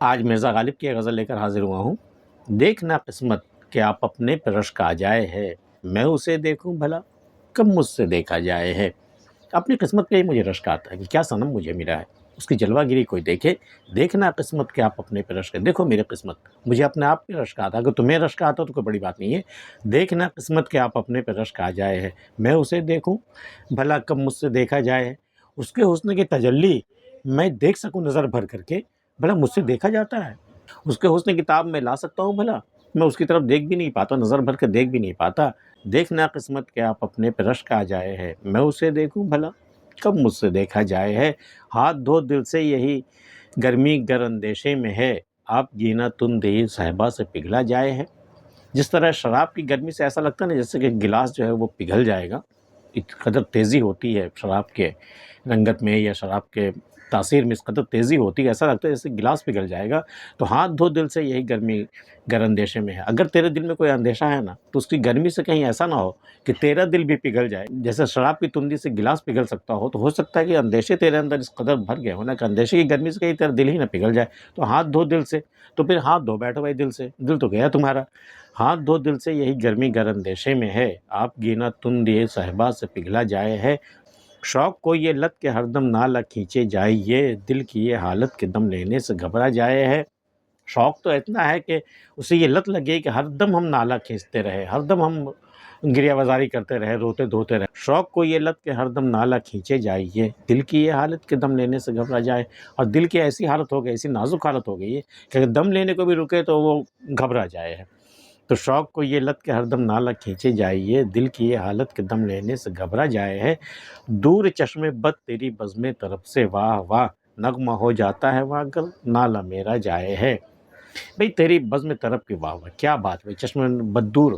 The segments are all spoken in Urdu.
آج مرزا غالب کی غزل لے کر حاضر ہوا ہوں۔ دیکھنا قسمت کہ آپ اپنے پہ رشک آ جائے ہے، میں اسے دیکھوں بھلا کب مجھ سے دیکھا جائے ہے۔ اپنی قسمت پہ ہی مجھے رشک آتا ہے کہ کیا صنم مجھے ملا ہے، اس کی جلوہ گیری کوئی دیکھے۔ دیکھنا قسمت کہ آپ اپنے پہ رشک ہے، دیکھو میری قسمت، مجھے اپنے آپ پہ رشک آتا ہے۔ اگر تمہیں رشک آتا تو کوئی بڑی بات نہیں ہے۔ دیکھنا قسمت کہ آپ اپنے پہ رشک آ جائے ہے، میں اسے دیکھوں بھلا کب مجھ سے دیکھا جائے ہے۔ اس کے حسن کی تجلی میں دیکھ سکوں نظر بھر کر کے، بھلا مجھ سے دیکھا جاتا ہے۔ اس کے حسن کتاب میں لا سکتا ہوں بھلا، میں اس کی طرف دیکھ بھی نہیں پاتا، نظر بھر کے دیکھ بھی نہیں پاتا۔ دیکھنا قسمت کہ آپ اپنے پہ رشک آ جائے ہے، میں اسے دیکھوں بھلا کب مجھ سے دیکھا جائے ہے۔ ہاتھ دھو دل سے یہی گرمی گر اندیشے میں ہے، آپ جینا تن دہی صحبا سے پگھلا جائے ہے۔ جس طرح شراب کی گرمی سے ایسا لگتا ہے نا جیسے کہ گلاس جو ہے وہ پگھل جائے گا، اس قدر تیزی ہوتی ہے شراب کے رنگت میں یا شراب کے تاثیر میں، اس قدر تیزی ہوتی ہے، ایسا لگتا ہے جیسے گلاس پگھل جائے گا۔ تو ہاتھ دھو دل سے یہی گرمی گر اندیشے میں ہے۔ اگر تیرے دل میں کوئی اندیشہ ہے نا تو اس کی گرمی سے کہیں ایسا نہ ہو کہ تیرا دل بھی پگھل جائے۔ جیسے شراب کی تندی سے گلاس پگھل سکتا ہو، تو ہو سکتا ہے کہ اندیشے تیرے اندر اس قدر بھر گئے ہو نا کہ اندیشے کی گرمی سے کہیں تیرا دل ہی نہ پگھل جائے۔ تو ہاتھ دھو دل سے، تو پھر ہاتھ دھو بیٹھو بھائی دل سے، دل تو گیا تمہارا۔ ہاتھ دھو دل سے یہی گرمی گر اندیشے میں ہے، آپ گینا تن دیے صحبا سے پگھلا جائے ہے۔ شوق کو یہ لت کے ہر دم نالہ کھینچے جائے، یہ دل کی یہ حالت کے دم لینے سے گھبرا جائے ہے۔ شوق تو اتنا ہے کہ اسے یہ لت لگے کہ ہر دم ہم نالہ کھینچتے رہے، ہر دم ہم گریہ وزاری کرتے رہے، روتے دھوتے رہے۔ شوق کو یہ لت کہ ہر دم نالہ کھینچے جائے، یہ دل کی یہ حالت کے دم لینے سے گھبرا جائے۔ اور دل کی ایسی حالت ہو گئی، ایسی نازک حالت ہو گئی ہے کہ اگر دم لینے کو بھی رکے تو وہ گھبرا جائے ہے۔ تو شوق کو یہ لت کہ ہر دم نالہ کھینچے جائے، یہ دل کی یہ حالت کے دم لینے سے گھبرا جائے ہے۔ دور چشم بد تیری بزم طرف سے واہ واہ، نغمہ ہو جاتا ہے وہاں گر نالہ میرا جائے ہے۔ بھئی تیری بزم طرف کی واہ واہ، کیا بات ہے، چشم بددور،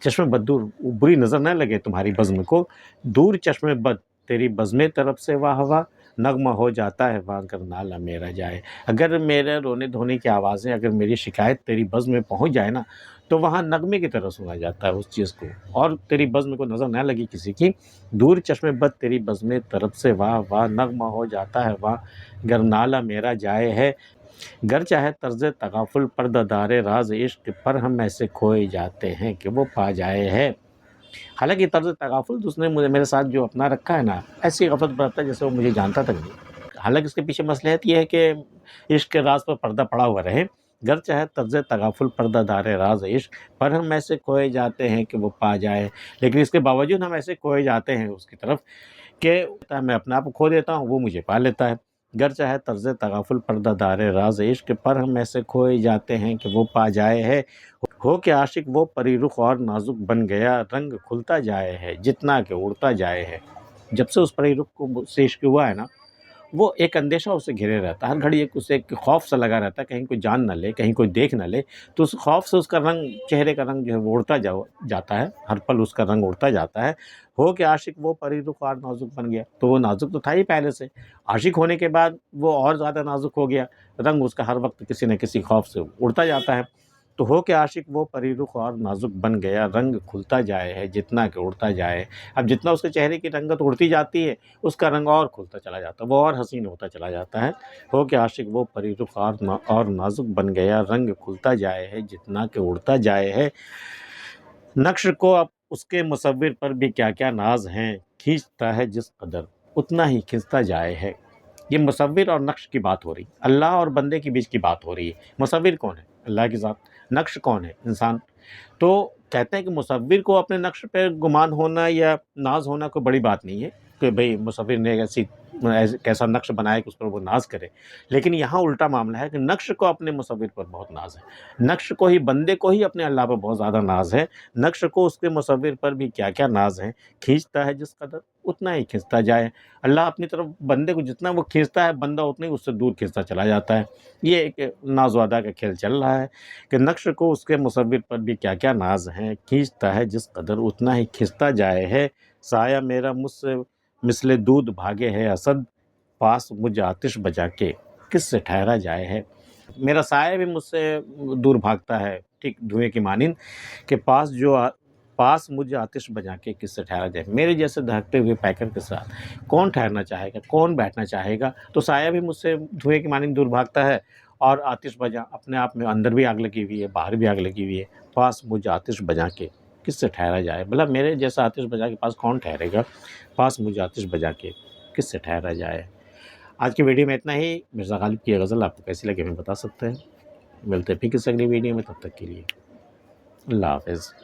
چشم بددور، بری نظر نہ لگے تمہاری بزم کو۔ دور چشم بد تیری بزم طرف سے واہ واہ، نغمہ ہو جاتا ہے وہاں گر نالہ میرا جائے۔ اگر میرے رونے دھونے کی آوازیں، اگر میری شکایت تیری بزم میں پہنچ جائے نا تو وہاں نغمے کی طرح سنا جاتا ہے اس چیز کو، اور تیری بزم کو نظر نہ لگی کسی کی۔ دور چشم بد تیری بزم طرف سے واہ واہ، نغمہ ہو جاتا ہے وہاں گر نالہ میرا جائے ہے۔ گر چاہے طرز تغافل پردہ دار راز عشق، پر ہم ایسے کھوئے جاتے ہیں کہ وہ پا جائے ہے۔ حالانکہ طرز تغافل تو اس نے میرے ساتھ جو اپنا رکھا ہے نا، ایسی غفلت برتتا ہے جیسے وہ مجھے جانتا تک نہیں۔ حالانکہ اس کے پیچھے مصلحت یہ ہے کہ عشق کے راز پر پردہ پڑا ہوا رہے۔ گر چاہے طرز تغافل پردہ دار راز عشق، پر ہم ایسے کھوئے جاتے ہیں کہ وہ پا جائے۔ لیکن اس کے باوجود ہم ایسے کھوئے جاتے ہیں اس کی طرف کہ میں اپنے آپ کو کھو دیتا ہوں، وہ مجھے پا لیتا ہے۔ گر چاہے طرز تغافل پردہ دار راز عشق، پر ہم ایسے کھوئے جاتے ہیں کہ وہ پا جائے ہے۔ ہو کہ عاشق وہ پری رخ اور نازک بن گیا، رنگ کھلتا جائے ہے جتنا کہ اڑتا جائے ہے۔ جب سے اس پری رخ کو سے عشق ہوا ہے نا، وہ ایک اندیشہ اسے گھیرے رہتا ہے، ہر گھڑی اسے ایک خوف سا لگا رہتا ہے، کہیں کوئی جان نہ لے، کہیں کوئی دیکھ نہ لے۔ تو اس خوف سے اس کا رنگ، چہرے کا رنگ جو ہے وہ اڑتا جاتا ہے، ہر پل اس کا رنگ اڑتا جاتا ہے۔ ہو کہ عاشق وہ پری رخ اور نازک بن گیا، تو وہ نازک تو تھا ہی پہلے سے، عاشق ہونے کے بعد وہ اور زیادہ نازک ہو گیا، رنگ اس کا ہر وقت کسی نہ کسی خوف سے اڑتا جاتا ہے۔ تو ہو کہ عاشق وہ پری رخ اور نازک بن گیا، رنگ کھلتا جائے ہے جتنا کہ اڑتا جائے۔ اب جتنا اس کے چہرے کی رنگت اڑتی جاتی ہے، اس کا رنگ اور کھلتا چلا جاتا ہے، وہ اور حسین ہوتا چلا جاتا ہے۔ ہو کہ عاشق وہ پری رخ اور نازک بن گیا، رنگ کھلتا جائے ہے جتنا کہ اڑتا جائے ہے۔ نقش کو اب اس کے مصور پر بھی کیا کیا ناز ہیں، کھینچتا ہے جس قدر اتنا ہی کھنچتا جائے ہے۔ یہ مصور اور نقش کی بات ہو رہی، اللہ اور بندے کے بیچ کی بات ہو رہی ہے۔ مصور کون ہے؟ اللہ کی ذات۔ نقش کون ہے؟ انسان۔ تو کہتے ہیں کہ مصور کو اپنے نقش پہ گمان ہونا یا ناز ہونا کوئی بڑی بات نہیں ہے کہ بھئی مصور نے کیسا نقش بنایا کہ اس پر وہ ناز کرے، لیکن یہاں الٹا معاملہ ہے کہ نقش کو اپنے مصور پر بہت ناز ہے، نقش کو ہی، بندے کو ہی اپنے اللہ پر بہت زیادہ ناز ہے، نقش کو اس کے مصور پر بھی کیا کیا ناز ہے۔ کھینچتا ہے جس قدر اتنا ہی کھنچتا جائے۔ اللہ اپنی طرف بندے کو جتنا وہ کھینچتا ہے، بندہ اتنا ہی اس سے دور کھنچتا چلا جاتا ہے۔ یہ ایک ناز و ادا کا کھیل چل رہا ہے کہ نقش کو اس کے مصور پر بھی کیا کیا ناز ہیں، کھینچتا ہے جس قدر اتنا ہی کھنچتا جائے ہے۔ سایہ میرا مجھ سے مثل دودھ بھاگے ہے اسد، پاس مجھ آتش بجا کے کس سے ٹھہرا جائے ہے۔ میرا سایہ بھی مجھ سے دور بھاگتا ہے، ٹھیک دھوئیں کی مانند، کہ پاس مجھ آتش بجا کے کس سے ٹھہرا جائے۔ میرے جیسے دہکتے ہوئے پیکر کے ساتھ کون ٹھہرنا چاہے گا، کون بیٹھنا چاہے گا؟ تو سایہ بھی مجھ سے دھوئیں کی مانند دور بھاگتا ہے، اور آتش بجا، اپنے آپ میں اندر بھی آگ لگی ہوئی ہے، باہر بھی آگ لگی ہوئی ہے، پاس مجھ آتش بجا کے کس سے ٹھہرا جائے، بھلا میرے جیسا آتش بجا کے پاس کون ٹھہرے گا، پاس مجھ آتش بجا کے کس سے ٹھہرا جائے۔ آج کی ویڈیو میں اتنا ہی۔ مرزا غالب کی یہ غزل آپ کو کیسی لگی ہمیں بتا سکتے ہیں۔ ملتے ہیں پھر کسی اگلی ویڈیو میں، تب تک کے لیے اللہ حافظ۔